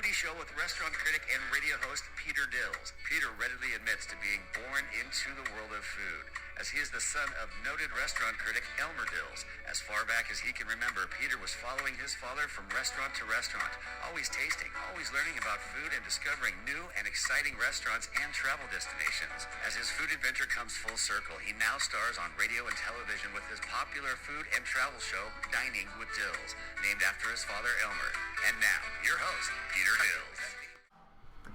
foodie show with restaurant critic and radio host Peter Dills. Peter readily admits to being born into the world of food, as he is the son of noted restaurant critic Elmer Dills. As far back as he can remember, Peter was following his father from restaurant to restaurant, always tasting, always learning about food and discovering new and exciting restaurants and travel destinations. As his food adventure comes full circle, he now stars on radio and television with his popular food and travel show, Dining with Dills, named after his father Elmer. And now, your host, Peter Dills.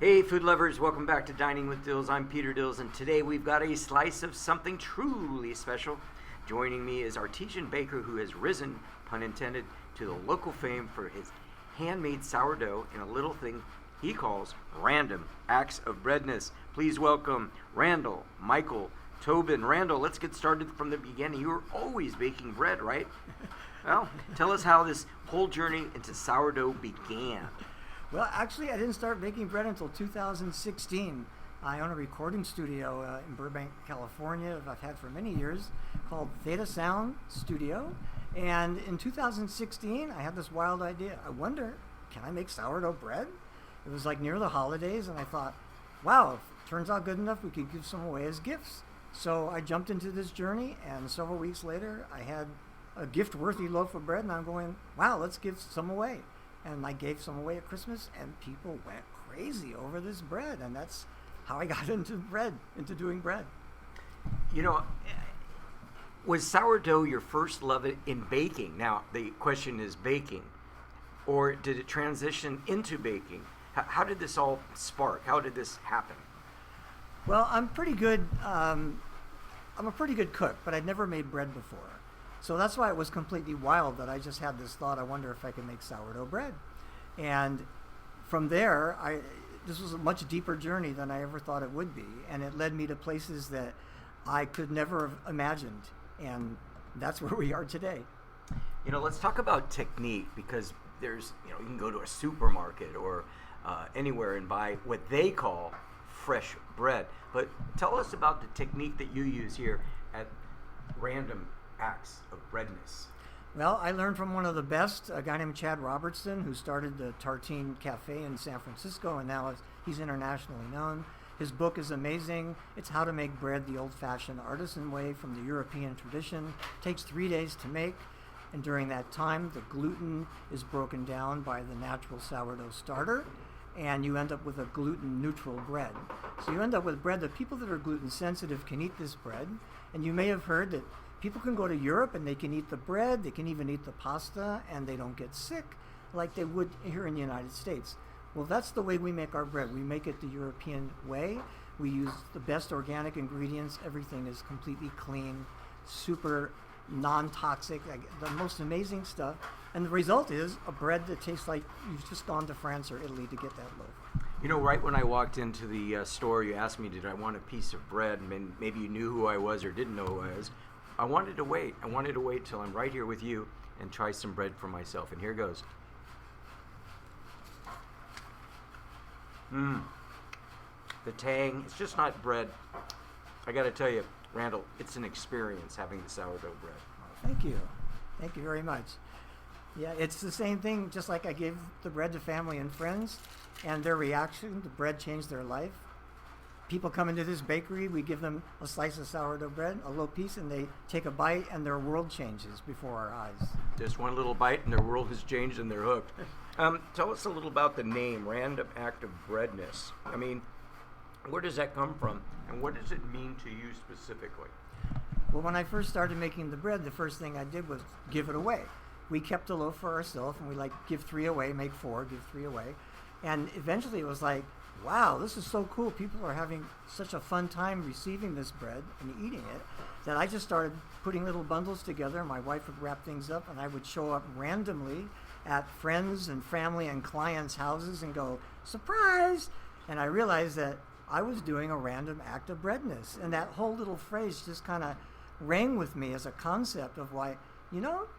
Hey food lovers, welcome back to Dining with Dills. I'm Peter Dills, and today we've got a slice of something truly special. Joining me is artesian baker who has risen, pun intended, to the local fame for his handmade sourdough and a little thing he calls random acts of breadness. Please welcome Randall Michael Tobin. Randall, let's get started from the beginning. You were always baking bread, right? Well, tell us how this whole journey into sourdough began. Well, actually, I didn't start baking bread until 2016. I own a recording studio in Burbank, California, I've had for many years, called Theta Sound Studio. And in 2016, I had this wild idea. I wonder, can I make sourdough bread? It was like near the holidays, and I thought, wow, if it turns out good enough, we could give some away as gifts. So I jumped into this journey, and several weeks later, I had a gift-worthy loaf of bread, and I'm going, wow, let's give some away. And I gave some away at Christmas, and people went crazy over this bread, and that's how I got into doing bread. You know, was sourdough your first love in baking? Now, the question is baking, or did it transition into baking? How did this all spark? How did this happen? Well, I'm pretty good. I'm a pretty good cook, but I'd never made bread before. So that's why it was completely wild that I just had this thought, I wonder if I could make sourdough bread. And from there, this was a much deeper journey than I ever thought it would be. And it led me to places that I could never have imagined. And that's where we are today. You know, let's talk about technique, because there's, you can go to a supermarket or anywhere and buy what they call fresh bread. But tell us about the technique that you use here at Random Acts of Breadness. Well, I learned from one of the best, a guy named Chad Robertson, who started the Tartine Cafe in San Francisco, and now he's internationally known. His book is amazing. It's How to Make Bread the Old-Fashioned Artisan Way from the European Tradition. It takes 3 days to make, and during that time, the gluten is broken down by the natural sourdough starter, and you end up with a gluten-neutral bread. So you end up with bread that people that are gluten-sensitive can eat this bread, and you may have heard that people can go to Europe and they can eat the bread, they can even eat the pasta, and they don't get sick like they would here in the United States. Well, that's the way we make our bread. We make it the European way. We use the best organic ingredients. Everything is completely clean, super non-toxic, the most amazing stuff. And the result is a bread that tastes like you've just gone to France or Italy to get that loaf. You know, right when I walked into the store, you asked me, did I want a piece of bread? And maybe you knew who I was or didn't know who I was. I wanted to wait. I wanted to wait till I'm right here with you and try some bread for myself. And here goes. The tang, it's just not bread. I got to tell you, Randall, it's an experience having the sourdough bread. Thank you. Thank you very much. Yeah, it's the same thing, just like I gave the bread to family and friends, and their reaction, the bread changed their life. People come into this bakery, we give them a slice of sourdough bread, a little piece, and they take a bite, and their world changes before our eyes. Just one little bite, and their world has changed, and they're hooked. Tell us a little about the name, Random Act of Breadness. I mean, where does that come from, and what does it mean to you specifically? Well, when I first started making the bread, the first thing I did was give it away. We kept a loaf for ourselves, and we give 3 away, make 4, give 3 away. And eventually it was like, wow, this is so cool. People are having such a fun time receiving this bread and eating it that I just started putting little bundles together. My wife would wrap things up, and I would show up randomly at friends and family and clients' houses and go, surprise! And I realized that I was doing a random act of breadness. And that whole little phrase just kind of rang with me as a concept of why,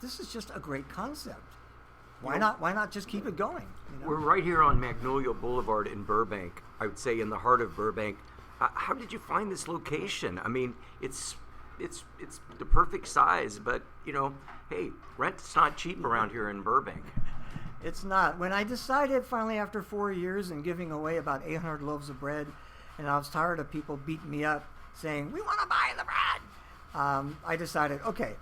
this is just a great concept. Why not just keep it going? We're right here on Magnolia Boulevard in Burbank. I would say in the heart of Burbank. How did you find this location? I mean, it's the perfect size, but hey, rent's not cheap around here in Burbank. It's not. When I decided finally after 4 years and giving away about 800 loaves of bread, and I was tired of people beating me up saying, we want to buy the bread, I decided, okay,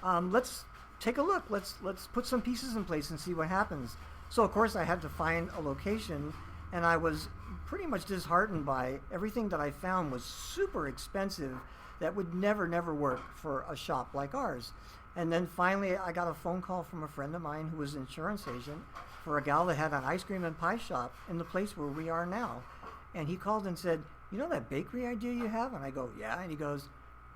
let's take a look. Let's put some pieces in place and see what happens. So, of course, I had to find a location, and I was pretty much disheartened by everything that I found was super expensive that would never work for a shop like ours. And then finally, I got a phone call from a friend of mine who was an insurance agent for a gal that had an ice cream and pie shop in the place where we are now. And he called and said, you know that bakery idea you have? And I go, yeah. And he goes,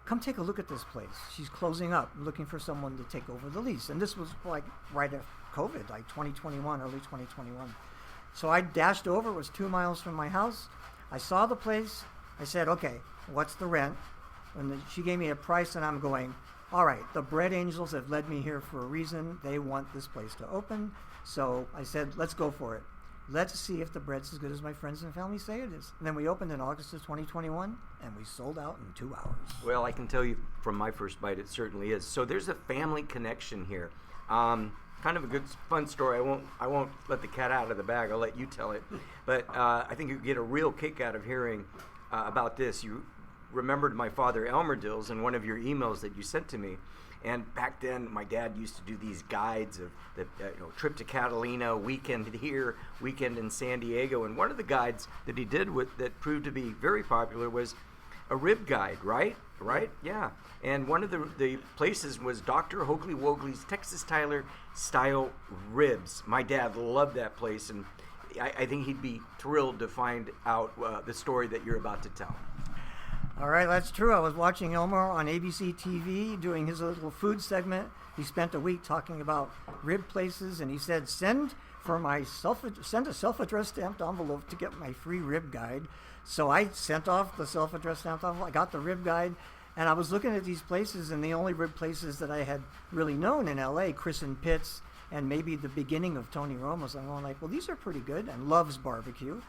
come take a look at this place. She's closing up, looking for someone to take over the lease. And this was like right after COVID, like 2021, early 2021. So I dashed over. It was 2 miles from my house. I saw the place. I said, okay, what's the rent? And she gave me a price, and I'm going, all right, the bread angels have led me here for a reason. They want this place to open. So I said, let's go for it. Let's see if the bread's as good as my friends and family say it is. And then we opened in August of 2021, and we sold out in 2 hours. Well, I can tell you from my first bite, it certainly is. So there's a family connection here. Kind of a good, fun story. I won't let the cat out of the bag. I'll let you tell it. But I think you get a real kick out of hearing about this. You remembered my father, Elmer Dills, in one of your emails that you sent to me. And back then, my dad used to do these guides of the trip to Catalina, weekend here, weekend in San Diego. And one of the guides that he did that proved to be very popular was a rib guide, right? Right? Yeah. And one of the places was Dr. Hoagley Wogley's Texas Tyler style ribs. My dad loved that place, and I think he'd be thrilled to find out the story that you're about to tell. All right, that's true. I was watching Elmer on ABC TV doing his little food segment. He spent a week talking about rib places, and he said, send a self-addressed stamped envelope to get my free rib guide. So I sent off the self-addressed stamped envelope. I got the rib guide, and I was looking at these places, and the only rib places that I had really known in L.A., Chris and Pitt's, and maybe the beginning of Tony Romo's. I'm going like, well, these are pretty good, and Love's Barbecue.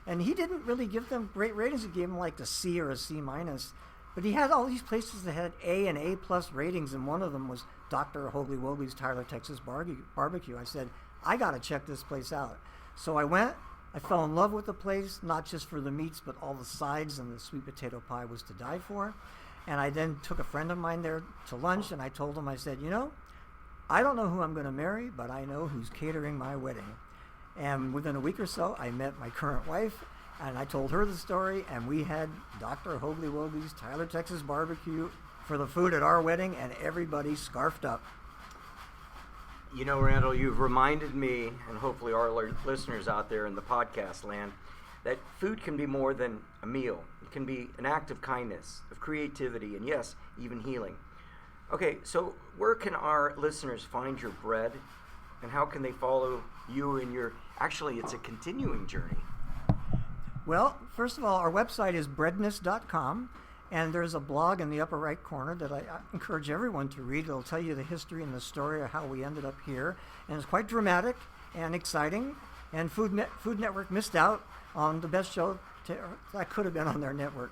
And he didn't really give them great ratings. He gave them like a C or a C minus. But he had all these places that had A and A plus ratings, and one of them was Dr. Hoagley Wogley's Tyler, Texas Barbecue. I said, I got to check this place out. So I went. I fell in love with the place, not just for the meats, but all the sides, and the sweet potato pie was to die for. And I then took a friend of mine there to lunch, and I told him, I said, I don't know who I'm going to marry, but I know who's catering my wedding. And within a week or so, I met my current wife, and I told her the story, and we had Dr. Hoagley Wogley's Tyler, Texas Barbecue for the food at our wedding, and everybody scarfed up. Randall, you've reminded me, and hopefully our listeners out there in the podcast land, that food can be more than a meal. It can be an act of kindness, of creativity, and yes, even healing. Okay, so where can our listeners find your bread, and how can they follow you in your, actually it's a continuing journey? Well, first of all, our website is breadness.com, and there's a blog in the upper right corner that I encourage everyone to read. It'll tell you the history and the story of how we ended up here, and it's quite dramatic and exciting, and Food Network missed out on the best show that could have been on their network.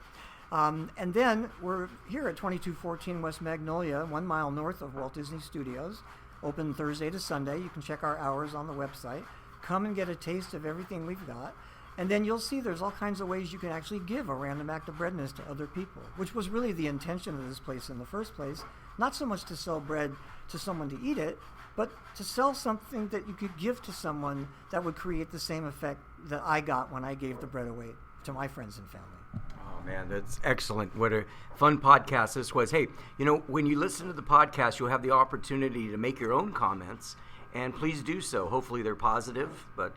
And then we're here at 2214 West Magnolia, 1 mile north of Walt Disney Studios. Open Thursday to Sunday. You can check our hours on the website. Come and get a taste of everything we've got. And then you'll see there's all kinds of ways you can actually give a random act of breadness to other people, which was really the intention of this place in the first place. Not so much to sell bread to someone to eat it, but to sell something that you could give to someone that would create the same effect that I got when I gave the bread away to my friends and family. Oh, man, that's excellent. What a fun podcast this was. Hey, when you listen to the podcast, you'll have the opportunity to make your own comments, and please do so. Hopefully they're positive, but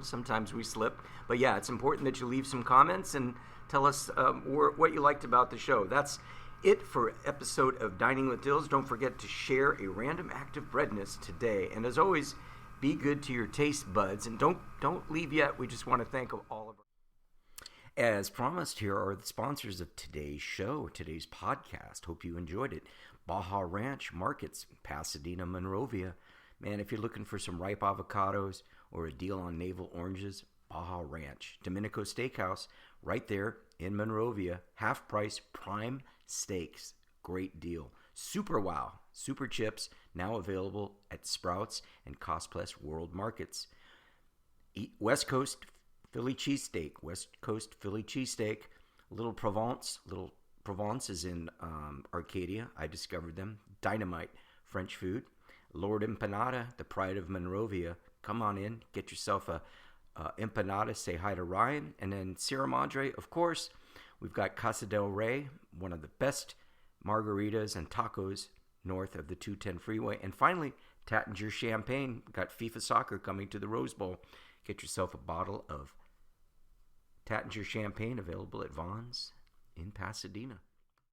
sometimes we slip. But yeah, it's important that you leave some comments and tell us what you liked about the show. That's it for episode of Dining with Dills. Don't forget to share a random act of breadness today. And as always, be good to your taste buds. And don't leave yet. We just want to thank all of our... As promised, here are the sponsors of today's show, today's podcast. Hope you enjoyed it. Baja Ranch Markets, Pasadena, Monrovia. Man, if you're looking for some ripe avocados or a deal on navel oranges, Baja Ranch. Domenico Steakhouse, right there in Monrovia. Half price prime steaks. Great deal. Super Wow, Super Chips, now available at Sprouts and Cost Plus World Markets. Eat West Coast Philly cheesesteak, Little Provence is in Arcadia. I discovered them. Dynamite French food. Lord Empanada, the pride of Monrovia. Come on in, get yourself a empanada, say hi to Ryan. And then Sierra Madre, of course. We've got Casa del Rey, one of the best margaritas and tacos north of the 210 freeway. And finally, Tattinger Champagne. We've got FIFA soccer coming to the Rose Bowl. Get yourself a bottle of Tattinger Champagne available at Vaughn's in Pasadena.